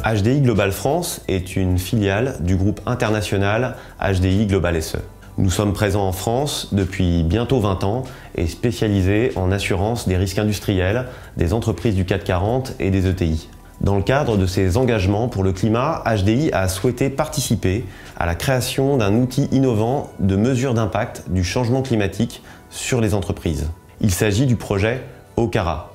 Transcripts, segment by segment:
HDI Global France est une filiale du groupe international HDI Global SE. Nous sommes présents en France depuis bientôt 20 ans et spécialisés en assurance des risques industriels, des entreprises du CAC 40 et des ETI. Dans le cadre de ses engagements pour le climat, HDI a souhaité participer à la création d'un outil innovant de mesure d'impact du changement climatique sur les entreprises. Il s'agit du projet OCARA,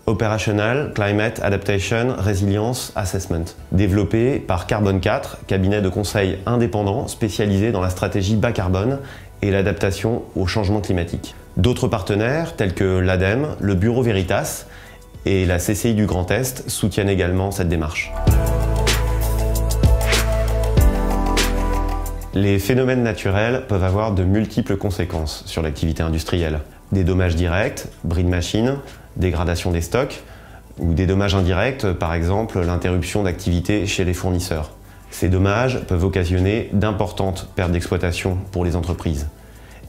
Operational Climate Adaptation Resilience Assessment, développé par Carbone 4, cabinet de conseil indépendant spécialisé dans la stratégie bas carbone et l'adaptation au changement climatique. D'autres partenaires tels que l'ADEME, le Bureau Veritas et la CCI du Grand Est soutiennent également cette démarche. Les phénomènes naturels peuvent avoir de multiples conséquences sur l'activité industrielle. Des dommages directs, bris de machines, dégradation des stocks, ou des dommages indirects, par exemple l'interruption d'activité chez les fournisseurs. Ces dommages peuvent occasionner d'importantes pertes d'exploitation pour les entreprises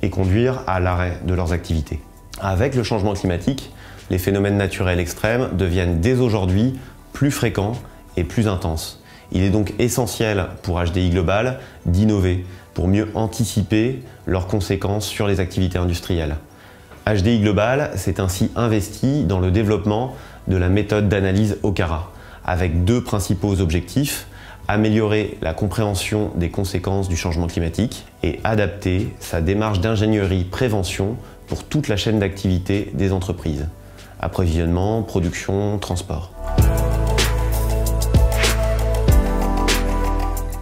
et conduire à l'arrêt de leurs activités. Avec le changement climatique, les phénomènes naturels extrêmes deviennent dès aujourd'hui plus fréquents et plus intenses. Il est donc essentiel pour HDI Global d'innover pour mieux anticiper leurs conséquences sur les activités industrielles. HDI Global s'est ainsi investi dans le développement de la méthode d'analyse OCARA, avec deux principaux objectifs: améliorer la compréhension des conséquences du changement climatique et adapter sa démarche d'ingénierie prévention pour toute la chaîne d'activité des entreprises. Approvisionnement, production, transport.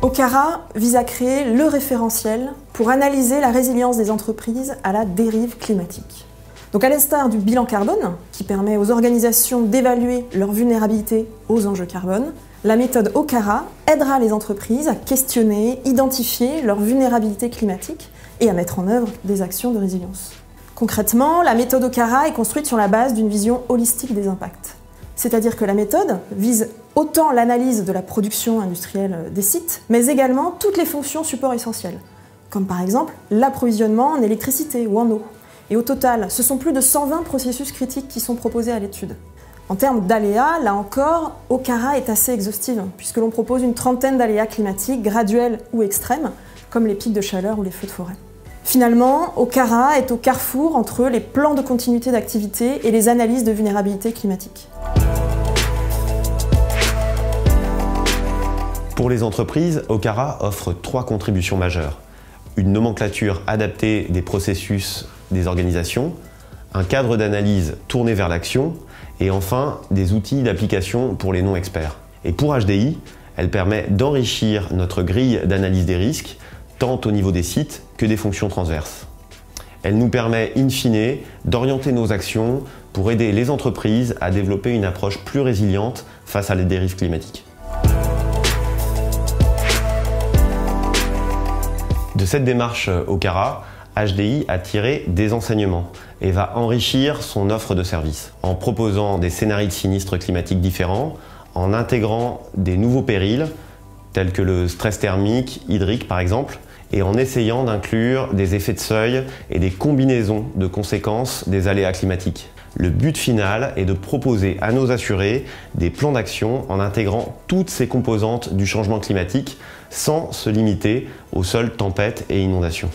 OCARA vise à créer le référentiel pour analyser la résilience des entreprises à la dérive climatique. Donc à l'instar du bilan carbone, qui permet aux organisations d'évaluer leur vulnérabilité aux enjeux carbone, la méthode OCARA aidera les entreprises à questionner, identifier leur vulnérabilité climatique et à mettre en œuvre des actions de résilience. Concrètement, la méthode OCARA est construite sur la base d'une vision holistique des impacts. C'est-à-dire que la méthode vise autant l'analyse de la production industrielle des sites, mais également toutes les fonctions support essentielles, comme par exemple l'approvisionnement en électricité ou en eau. Et au total, ce sont plus de 120 processus critiques qui sont proposés à l'étude. En termes d'aléas, là encore, OCARA est assez exhaustive, puisque l'on propose une trentaine d'aléas climatiques graduels ou extrêmes, comme les pics de chaleur ou les feux de forêt. Finalement, OCARA est au carrefour entre les plans de continuité d'activité et les analyses de vulnérabilité climatique. Pour les entreprises, OCARA offre trois contributions majeures: une nomenclature adaptée des processus des organisations, un cadre d'analyse tourné vers l'action et enfin des outils d'application pour les non-experts. Et pour HDI, elle permet d'enrichir notre grille d'analyse des risques, tant au niveau des sites que des fonctions transverses. Elle nous permet in fine d'orienter nos actions pour aider les entreprises à développer une approche plus résiliente face à les dérives climatiques. De cette démarche OCARA, HDI a tiré des enseignements et va enrichir son offre de services en proposant des scénarios de sinistres climatiques différents, en intégrant des nouveaux périls tels que le stress thermique, hydrique par exemple, et en essayant d'inclure des effets de seuil et des combinaisons de conséquences des aléas climatiques. Le but final est de proposer à nos assurés des plans d'action en intégrant toutes ces composantes du changement climatique sans se limiter aux seules tempêtes et inondations.